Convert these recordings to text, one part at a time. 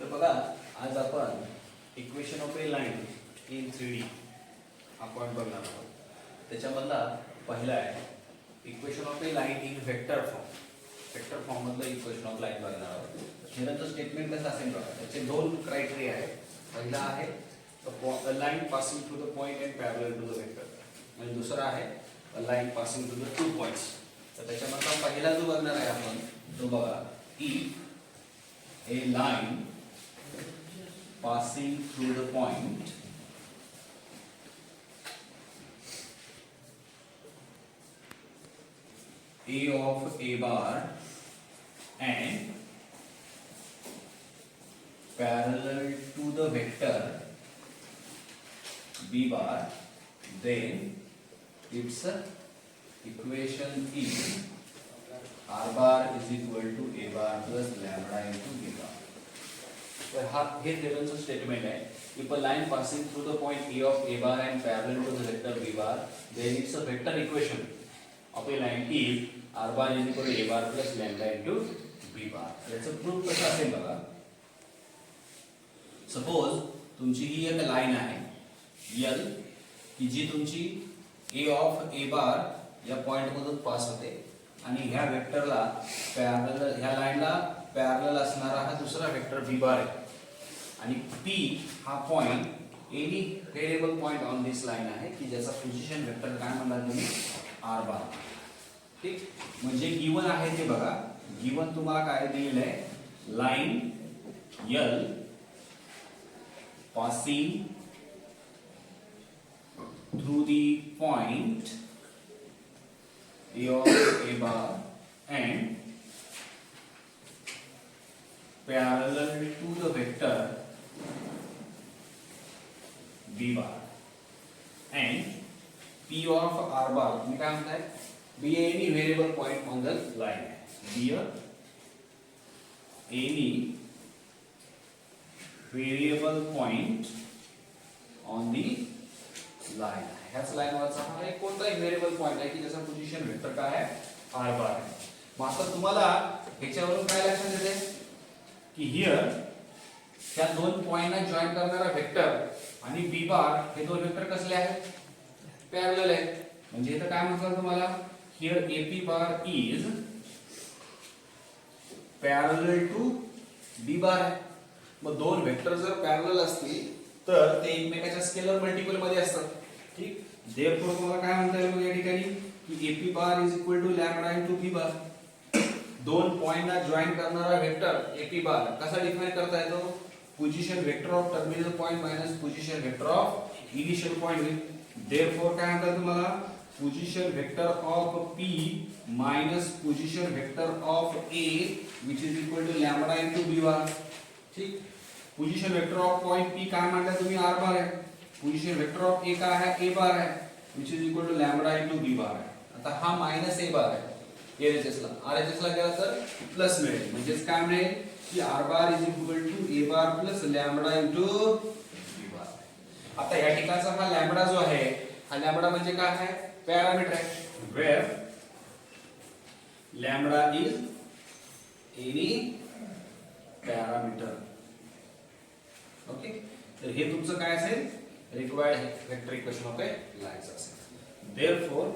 तर बघा आज आपण equation of a line in 3D हा पॉईंट बघणार आहोत. त्याच्यामधला पहिला आहे equation of a line in vector form. Vector form मधलं इक्वेशन ऑफ लाईन बघणार आहोत. हेनंतर स्टेटमेंट कसं असेल बघा. त्याचे दोन क्रायटेरिया आहेत. पहिला आहे a line passing through the point and parallel to the vector आणि दुसरा आहे a line passing through the two points. तर त्याच्यामधला पहिला जो बघणार आहे आपण तो बघा a line passing through the point A of A bar and parallel to the vector B bar, then its equation is R bar is equal to A bar plus lambda into B bar. तर हा हे थेरमचं statement आहे. If a line passing through the point A of A bar and parallel to the vector B bar, then its a vector equation of a line is R bar is equal to A bar plus lambda into B bar. याचं proof कसं असेल बघा. Suppose तुमची ही एक line आहे L की जी तुमची A of A बार या पॉइंट मधून पास होते आणि ह्या वेक्टरला पॅरलल ह्या लाईनला पॅरलल असणारा हा दुसरा वेक्टर B बार आहे आणि P हा point any variable point on this line आहे की ज्याचा पोझिशन वेक्टर काय म्हणणार तुम्ही R बार. ठीक म्हणजे गिवन आहे ते बघा. गिवन तुम्हाला काय दिलेलं आहे line L passing through the point A of A bar and parallel to the vector B bar and P of R bar तुम्ही काय म्हणताय be any variable point on the line. Be any variable point on the line. ह्याच line वरचा हा एक कोणताही variable point आहे की ज्याचा पोझिशन वेक्टर काय आहे R बार आहे. मग आता तुम्हाला ह्याच्यावरून काय लक्षात येते की हियर ह्या दोन पॉइंटना जॉइन करणारा वेक्टर आणि B बार हे दोन वेक्टर कसले आहेत पॅरलल आहेत. म्हणजे इथं काय म्हटलं तुम्हाला here AP bar is parallel to B bar आहे. मग दोन वेक्टर जर पॅरलल असतील तर ते एकमेकाच्या स्केलर मल्टिपल मध्ये असतात. ठीक देयरफॉर तुम्हाला काय म्हणता येईल या ठिकाणी की AP bar is equal to lambda into B bar. दोन पॉइंटना जॉइन करणारा वेक्टर AP बार कसा डिफाइन करता येतो position vector of terminal point minus position vector of initial point. Therefore काय म्हणतात तुम्हाला position vector of P minus position vector of A which is equal to lambda into B bar. ठीक position vector of point P काय म्हणता तुम्ही R बार आहे. Position vector of A काय आहे A बार आहे which is equal to lambda into B bar आहे. आता हा मायनस A बार आहे LHS ला RHS ला गेला तर प्लस मिळेल. म्हणजे काय मिळेल की R bar is equal to A bar plus lambda into B बार. आता या ठिकाणचा हा लॅम्बडा जो आहे हा लॅम्बडा म्हणजे काय आहे पॅरामीटर आहे where lambda is any parameter. Okay तर हे तुमचं काय असेल required vector equation of a line असेल. Therefore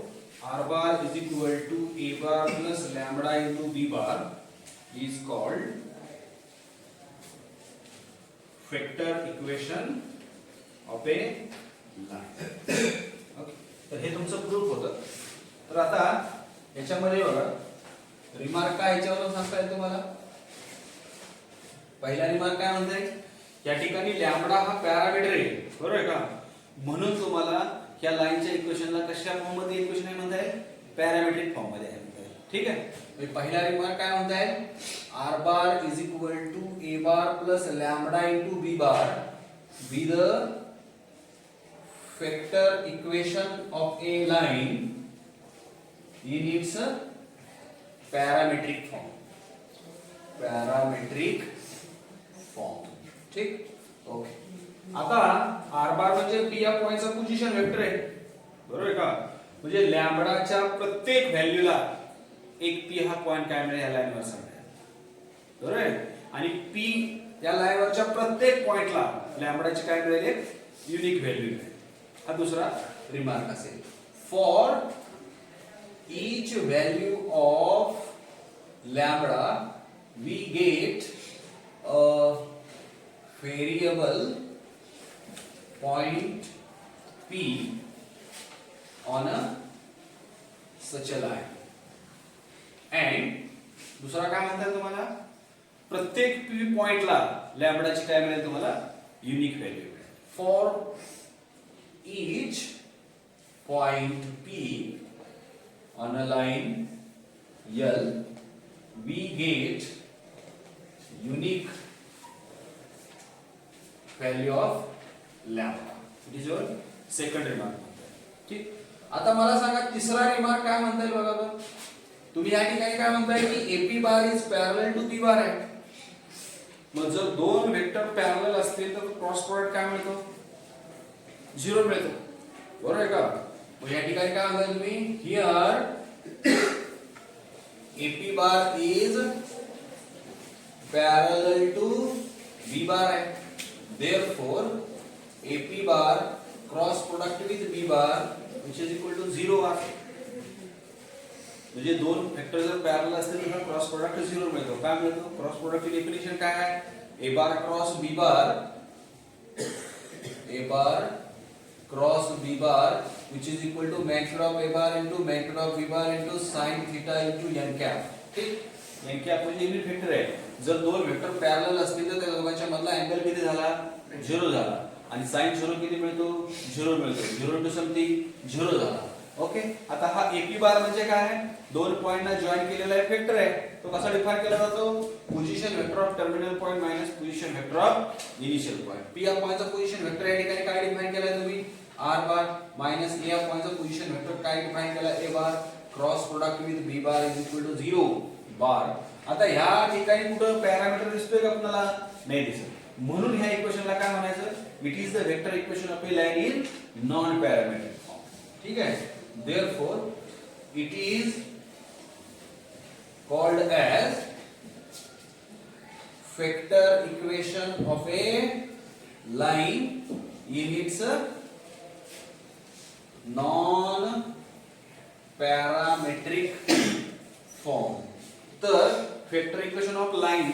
R bar is equal to A bar plus lambda into B bar is called vector equation of a line. Okay तर हे तुमचं proof होतं. तर आता याच्यामध्ये बघा रिमार्क काय याच्यावरून सांगता येईल तुम्हाला. पहिला रिमार्क काय म्हणताय या ठिकाणी लॅम्बडा हा पॅरामीटर आहे बरोबर आहे का. म्हणून तुम्हाला या लाईनच्या इक्वेशनला कशा फॉर्म मध्ये इक्वेशन आहे म्हणताय पॅरामीट्रिक फॉर्म मध्ये आहे म्हणताय. ठीक आहे पहिला रिमार्क काय म्हणताय R bar is equal to A bar plus lambda into B bar be the vector equation of a line in its parametric form. Parametric form. ठीक ओके. आता R बार म्हणजे P या पॉइंटचा पोझिशन वेक्टर आहे बरोबर आहे का. म्हणजे लॅम्बडाच्या प्रत्येक व्हॅल्यूला एक P हा पॉइंट काय मिळेल या लाईनवर सांगता बरोबर आहे. आणि P या लाईनवरच्या प्रत्येक पॉइंटला लॅम्बडाची काय मिळेल, एक युनिक व्हॅल्यू मिळेल. हा दुसरा रिमार्क असेल. For each value of lambda we get a variable point p on a such a line. and दुसरा काय म्हणतात तुम्हाला, प्रत्येक p पॉइंटला लॅम्बडाची काय मिळेल तुम्हाला, युनिक व्हॅल्यू मिळेल. For each point p on a line L we get unique value of lambda. It is your second remark. ठीक. आता मला सांगा तिसरा रिमार्क काय म्हणता येईल बघा बरं. तुम्ही या ठिकाणी काय म्हणताय की AP bar is parallel to P bar आहे. मग जर दोन वेक्टर पॅरलल असतील तर क्रॉस प्रोडक्ट काय मिळतो, 0 मिळतो. बरोबर आहे का. मग या ठिकाणी काय म्हणताय तुम्ही, here AP bar is parallel to B bar आहे. therefore AP bar cross product with B bar which is equal to 0 आहे. म्हणजे दोन वेक्टर जर पॅरलल असतील तर क्रॉस प्रोडक्ट 0 मिळतो. काय मिळतो, क्रॉस प्रोडक्टची डेफिनेशन काय आहे, A bar cross B bar, A bar cross B bar which is equal to magnitude of A bar into magnitude of B bar into sin theta into n cap. ठीक. n cap म्हणजे unit vector आहे. जर दोन vector parallel असतील तर त्या दोघांच्या मधला अँगल किती झाला, 0 झाला. आणि sin 0 किती मिळतो, 0 मिळतो. 0 into समथिंग 0 झाला. ओके. आता हा AP बार म्हणजे काय आहे, दोन पॉइंटना जॉइन केलेला एक वेक्टर आहे. तो कसा डिफाइन केला जातो, position vector of terminal point minus position vector of initial point. P या पॉइंटचा पोझिशन वेक्टर या ठिकाणी काय डिफाइन केलाय तुम्ही, R बार मायनस A या पॉइंटचा पोझिशन वेक्टर काय डिफाइन केला, A bar cross product with B bar is equal to 0 bar. आता ह्या ठिकाणी कुठं पॅरामीटर दिसतोय का आपल्याला, नाही दिसत. म्हणून ह्या इक्वेशनला काय म्हणायचं, it is the vector equation of a line in non parametric form. ठीक आहे. therefore it is called as vector equation of a line in its non parametric form. तर वेक्टर इक्वेशन ऑफ लाइन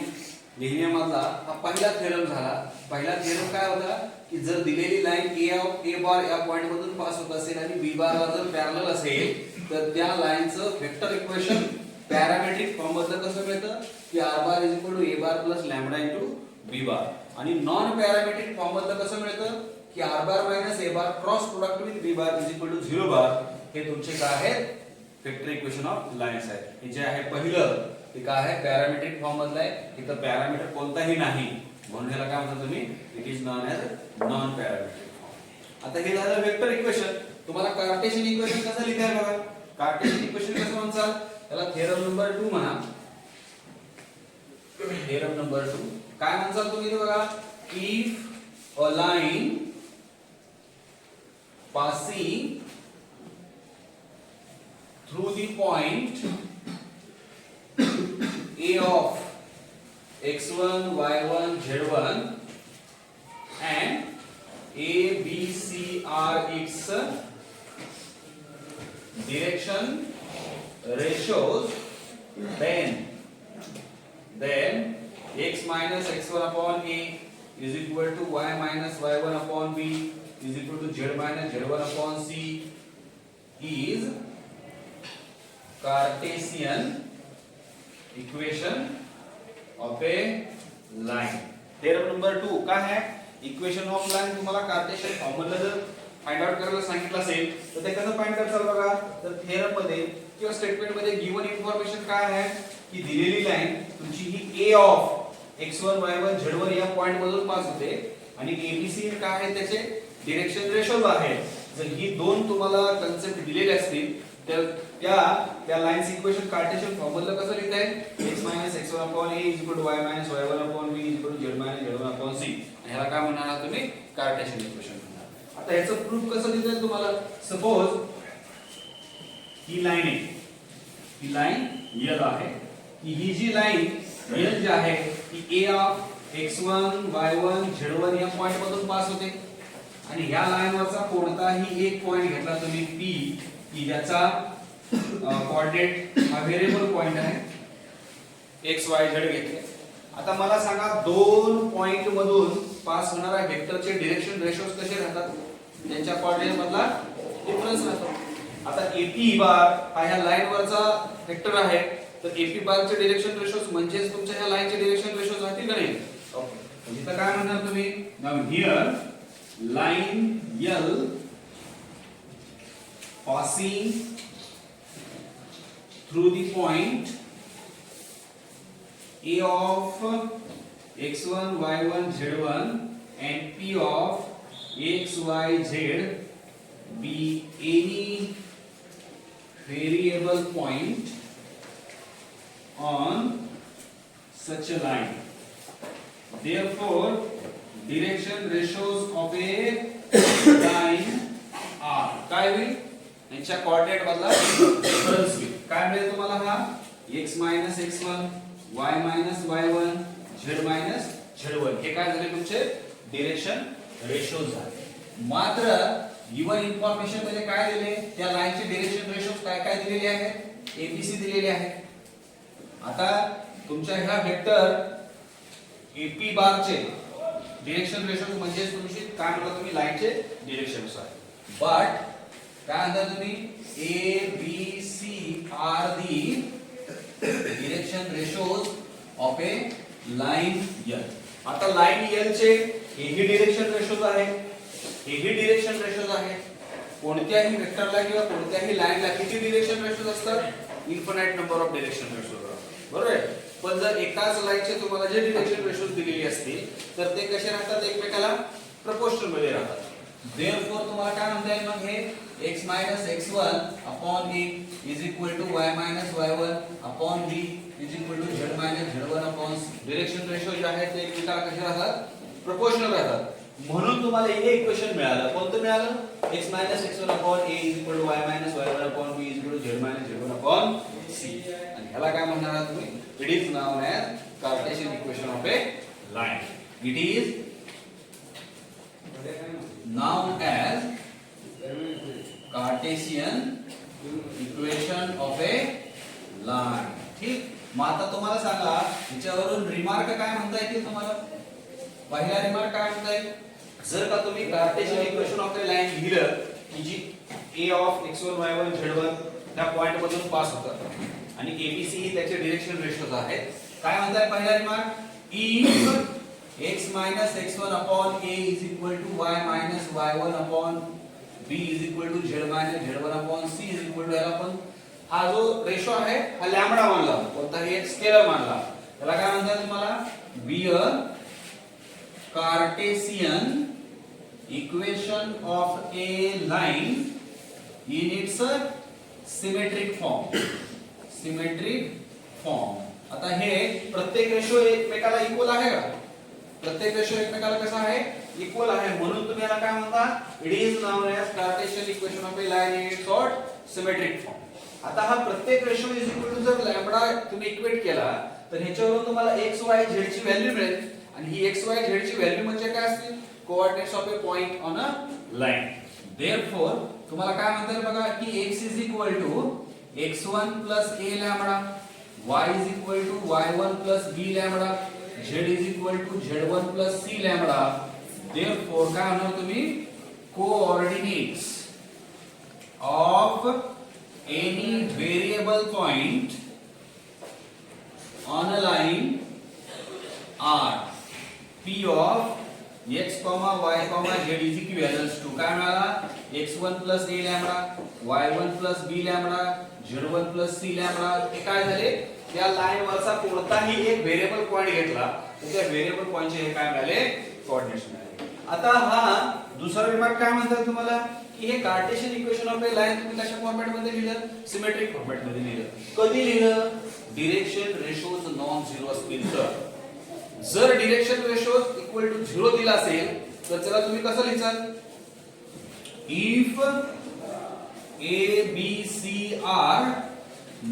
लिहिण्यामधला हा पहिला theorem झाला. पहिला theorem काय होता की जर दिलेली लाइन A बार या पॉइंट मधून पास होत असेल आणि B बार जर पॅरलल असेल तर त्या लाइनचं वेक्टर इक्वेशन पॅरामेट्रिक फॉर्म मध्ये कसं मिळतं की R bar is equal to A bar plus lambda into B bar. आणि नॉन पॅरामेट्रिक फॉर्म मध्ये कसं मिळतं की R bar minus A bar cross product with B bar is equal to 0 bar. हे तुमचे काय आहेत, वेक्टर इक्वेशन ऑफ लाइन्स आहे. हे जे आहे पहिलं ते काय आहे, पॅरामेट्रिक फॉर्म मधलं आहे. इथं पॅरामीटर कोणताही नाही म्हणून याला काय म्हणता तुम्ही, it is known as non parametric form. आता हे झालं वेक्टर इक्वेशन. तुम्हाला कार्टेशियन इक्वेशन कसं लिहिता आहे बघा. कार्टेशियन इक्वेशन कसं म्हणतात, त्याला थेरम नंबर 2 म्हणा. थेरम नंबर 2 काय म्हणतात तुम्ही बघा, if a line passing through the point A of x1, y1, z1 and A, B, C are its direction ratios, then x minus x1 upon A is equal to y minus y1 upon B is equal to z minus z1 upon C is Cartesian equation of a line. Theorem number 2 काय आहे, equation of line. तुम्हाला Cartesian formula जर find out करायला सांगितलं असेल तर ते कसं फाइंड करताल बघा. तर थेरम मध्ये किंवा स्टेटमेंट मध्ये गिवन इन्फॉर्मेशन काय आहे की दिलेली लाइन तुमची ही A of x1 y1 z1 या पॉइंट मधून पास होते आणि ABC काय आहे त्याचे डायरेक्शन रेशोज आहे. जर ही दोन तुम्हाला कन्सेप्ट दिलेले असतील तर त्या लाइन्स इक्वेशन कार्टेशियन फॉर्म्युला कसं लिहिता येईल, x x1 upon a is equal to y y1 upon b is equal to z z1 upon c. ह्याला काय म्हणणार तुम्ही, कार्टेशियन इक्वेशन म्हणणार. आता ह्याचं प्रूफ कसं लिहिता येईल तुम्हाला. सपोज ही लाइन आहे, ही लाइन L आहे, की ही जी लाइन L जी आहे ती A of x1 y1 z1 या पॉइंट मधून पास होते आणि ह्या लाईन वरचा कोणताही एक पॉइंट घेतला तुम्ही p की ज्याचा कोऑर्डिनेट हा व्हेरिएबल पॉइंट आहे x y z घेतले. आता मला सांगा दोन पॉइंट मधून पास होणाऱ्या वेक्टरचे डायरेक्शन रेशोज कसे राहतात, त्यांच्या कोऑर्डिनेट मधला डिफरन्स राहतो. आता AP बार हा ह्या लाईन वरचा वेक्टर आहे, तर AP बारचे डायरेक्शन रेशोज म्हणजेच तुमच्या ह्या लाईनचे डायरेक्शन रेशोज राहतील का नाही? ओके, इथं काय म्हणणार तुम्ही? Now here line L passing through the point A of x1 y1 z1 and P of x y z be any variable point on such a line. Therefore, direction ratios of a line are काय होईल? यांच्या coordinate मधला difference होईल. काय मिळेल तुम्हाला? हा x x1 y y1 z z1 हे काय झाले तुमचे डायरेक्शन रेशोज झाले. मात्र गिवन इन्फॉर्मेशन मध्ये काय दिले? त्या लाईनचे डायरेक्शन रेशोज काय काय दिलेले आहेत? एबीसी दिलेले आहे. आता तुमच्या ह्या वेक्टर एपी बारचे डायरेक्शन रेशोज म्हणजे तुमची काय म्हणता तुम्ही लाईनचे डायरेक्शन्स आहे. बट काय म्हणता तुम्ही? A B C are the direction ratios of a line L. आता लाइन L चे हेही डायरेक्शन रेशोज आहे, हेही डायरेक्शन रेशोज आहे. कोणत्याही वेक्टरला किंवा कोणत्याही लाईनला किती डायरेक्शन रेशोज असतात? Infinite number of direction ratios. बरोबर आहे. पण जर एकाच लाईनचे तुम्हाला जे डायरेक्शन रेशोज दिलेली असतील तर ते कसे राहतात? एकमेकाला प्रोपोर्शनल मध्ये राहतात. देयरफॉर तुम्हाला काय म्हणता येईल मग? हे x x1 upon a is equal to y y1 upon b is equal to z z1 upon c. Direction ratio जे आहेत ते एकमेकाला कसे राहतात? प्रोपोर्शनल राहतात. म्हणून तुम्हाला हे इक्वेशन मिळालं. कोणतं मिळालं? x x1 upon a is equal to y y1 upon b is equal to z z1 upon c. आणि ह्याला काय म्हणणार आहात तुम्ही? It is known as Cartesian equation of a line. It is known as Cartesian equation of a line. ठीक. मग आता तुम्हाला सांगा याच्यावरून रिमार्क काय म्हणता येईल तुम्हाला? पहिला रिमार्क काय म्हणता येईल? जर का तुम्ही Cartesian equation of a line लिहिलं की जी a of x1 y1 z1 त्या पॉइंट मधून पास होतात आणि abc ही त्याचे डायरेक्शन रेशोज आहेत. काय म्हणताय पहिला remark? if x x1 upon a is equal to y y1 upon b is equal to z z1 upon c is equal to याला पण हा जो रेशो आहे हा लॅम्बडा मानला, कोणताही एक स्केलर मानला. त्याला काय म्हणतात तुम्हाला? Be a Cartesian equation of a line in its symmetric form. Symmetric form. आता हे प्रत्येक रेशो एकमेकाला इक्वल आहे का? प्रत्येक रेशो एकमेकाला कसा आहे? इक्वल आहे. म्हणून तुम्ही याला काय म्हणता? It is known as Cartesian equation of a line in its symmetric form. आता हा प्रत्येक रेशो इज इक्वल टू जर लॅम्बडा तुम्ही इक्वेट केला तर ह्याच्यावरून तुम्हाला x y z ची व्हॅल्यू मिळेल आणि ही x y z ची व्हॅल्यू म्हणजे काय असतील? Coordinates of a point on a line. Therefore तुम्हाला काय म्हणता येईल बघा की x is equal to x1 a lambda, y is equal to y1 b lambda, z is equal to z1 c lambda. Therefore काय म्हणणार तुम्ही? Coordinates of any variable point on a line are p of x, y, z is equivalent to काय मिळाला? x1 a lambda, y1 b lambda, z1 c lambda. हे काय झाले? त्या line वरचा कोणताही एक व्हेरिएबल पॉइंट घेतला तर त्या व्हेरिएबल पॉइंटचे हे काय मिळाले? कोऑर्डिनेट्स मिळाले. आता हा दुसरा रिमार्क काय म्हणतात तुम्हाला? की हे Cartesian equation of a line तुम्ही कशा फॉर्मॅट मध्ये लिहिलं? सिमेट्रिक फॉर्मॅट मध्ये लिहिलं. कधी लिहिलं? डायरेक्शन रेशोज नॉन झिरो असतील तर. जर डायरेक्शन रेशोज इक्वल टू 0 दिला असेल तर त्याला तुम्ही कसं लिहाल? If a b c are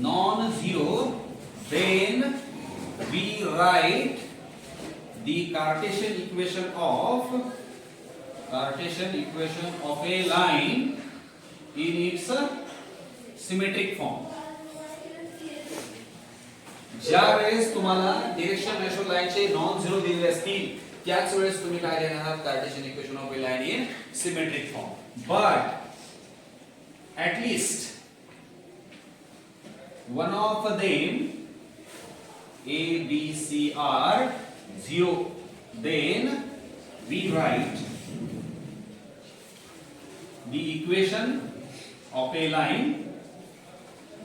non zero then we write the Cartesian equation of a line in its symmetric form. ज्या वेळेस तुम्हाला डिरेक्शन रेशो लाईनचे नॉन झिरो दिलेले असतील त्याच वेळेस तुम्ही काय लिहिणार आहात Cartesian equation of a line in symmetric form. But at least one of them A, B, C are 0, then we write the equation of a line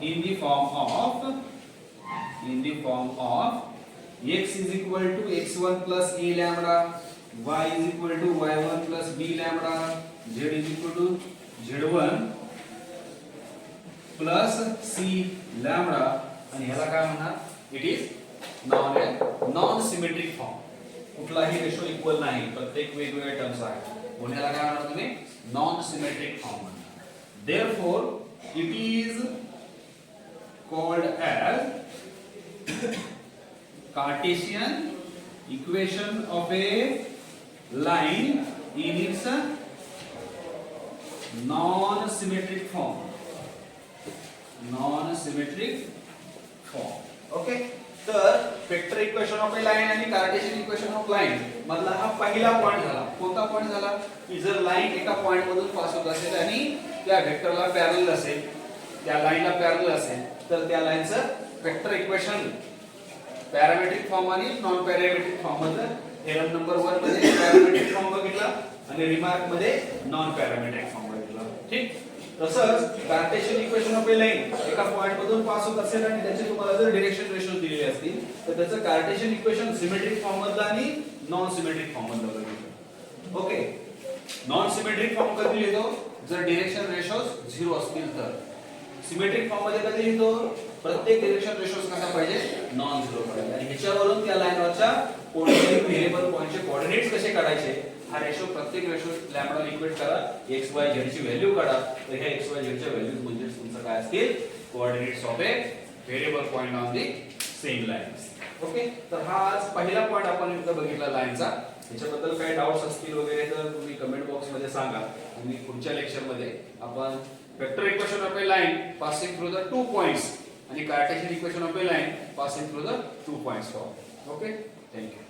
in the form of x is equal to x1 plus a lambda, y is equal to y1 plus b lambda, z is equal to z1 plus c lambda. आणि ह्याला काय म्हणणार? It is non symmetric form. कुठलाही ratio equal नाही, प्रत्येक वेगवेगळे terms आहेत म्हणून ह्याला काय म्हणणार तुम्ही? नॉन सिमेट्रिक फॉर्म म्हणणार. Therefore it is called as Cartesian equation of a line in its non-symmetric form. Okay. तर vector equation of a line आणि कार्टेशियन इक्वेशन ऑफ लाइन मधला हा पहिला पॉइंट झाला. कोणता पॉइंट झाला? की जर लाइन एका पॉइंट मधून पास होत असेल आणि त्या वेक्टरला पॅरलल असेल, त्या लाइनला पॅरलल असेल, तर त्या लाइनचं वेक्टर इक्वेशन पॅरामेट्रिक फॉर्म आणि नॉन पॅरामेट्रिक फॉर्म मध्ये थेरम नंबर 1 मध्ये पॅरामेट्रिक फॉर्म बघितला आणि रिमार्क मध्ये नॉन पॅरामेट्रिक फॉर्म बघितला. ठीक. तसंच Cartesian equation of a line एका पॉइंट मधून पास होत असेल आणि त्याचे तुम्हाला जर डिरेक्शन रेशो दिलेले असतील तर त्याचं कार्टेशियन इक्वेशन सिमेट्रिक फॉर्म मधलं आणि नॉन सिमेट्रिक फॉर्म मधलं बघितलं. ओके. नॉन सिमेट्रिक फॉर्म कधी लिहितो? जर डिरेक्शन रेशोज 0 असतील तर. सिमेट्रिक फॉर्म मध्ये कधी लिहितो? प्रत्येक डिरेक्शन रेशोज कसा पाहिजे? नॉन झिरो पाहिजे. आणि ह्याच्यावरून त्या लाईनवरच्या कोणत्याही व्हेरिएबल पॉइंटचे कोऑर्डिनेट्स कसे काढायचे? हा रेशो प्रत्येक रेशो लॅम्बडा इक्वेट करा, x y z ची व्हॅल्यू काढा. तर ह्या x y z च्या व्हॅल्यूज म्हणजे तुमचं काय असतील? Coordinates of A variable point on the same line. Okay. तर हा आज पहिला पॉइंट आपण इथं बघितला लाईनचा. याच्याबद्दल काही डाउट्स असतील वगैरे तर तुम्ही कमेंट बॉक्स मध्ये सांगा. आणि पुढच्या लेक्चर मध्ये आपण vector equation of a line passing through the 2 points आणि Cartesian equation of a line passing through the 2 points form. Okay. Thank you.